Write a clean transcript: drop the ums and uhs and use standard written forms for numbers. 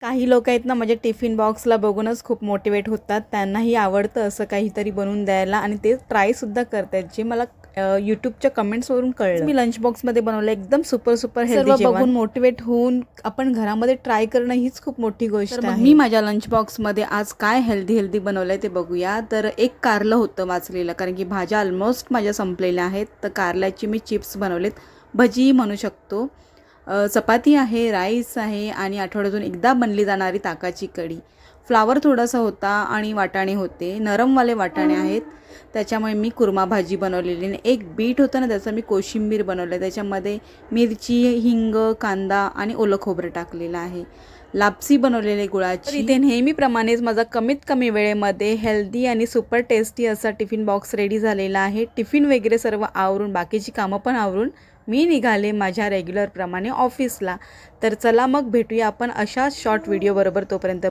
काही लोक आहेत ना माझ्या टिफिन बॉक्सला बघूनच खूप मोटिवेट होतात. त्यांनाही आवडतं असं काहीतरी बनवून द्यायला आणि ते ट्रायसुद्धा करतात, जे मला यूट्यूबच्या कमेंट्सवरून कळलं. मी लंच बॉक्समध्ये बनवलं एकदम सुपर हेल्दी जेवण. बघून मोटिवेट होऊन आपण घरामध्ये ट्राय करणं हीच खूप मोठी गोष्ट आहे. मी माझ्या लंच बॉक्समध्ये आज काय हेल्दी बनवलं आहे ते बघूया. तर एक कारलं होतं वाचलेलं, कारण की भाज्या ऑलमोस्ट माझ्या संपलेल्या आहेत. तर कारल्याची मी चिप्स बनवलेत, भजी म्हणू शकतो. चपाती आहे, राईस आहे आणि आठवड्यातून एकदा बनली जाणारी ताकाची कढी. फ्लावर थोडासा होता आणि वाटाणे होते, नरमवाले वाटाणे आहेत. त्याच्यामुळे मी कुर्मा भाजी बनवलेली आणि एक बीट होतं ना, त्याचं मी कोशिंबीर बनवलं. त्याच्यामध्ये मिरची, हिंग, कांदा आणि ओलं खोबरं टाकलेलं आहे. लापसी बनवलेली गुळाची. इथे नेहमीप्रमाणेच माझा कमीत कमी वेळेमध्ये हेल्दी आणि सुपर टेस्टी असा टिफिन बॉक्स रेडी झालेला आहे. टिफिन वगैरे सर्व आवरून, बाकीची कामं पण आवरून मी निघाले माझ्या रेग्युलरप्रमाणे ऑफिसला. तर चला मग भेटूया आपण अशाच शॉर्ट व्हिडिओबरोबर. तोपर्यंत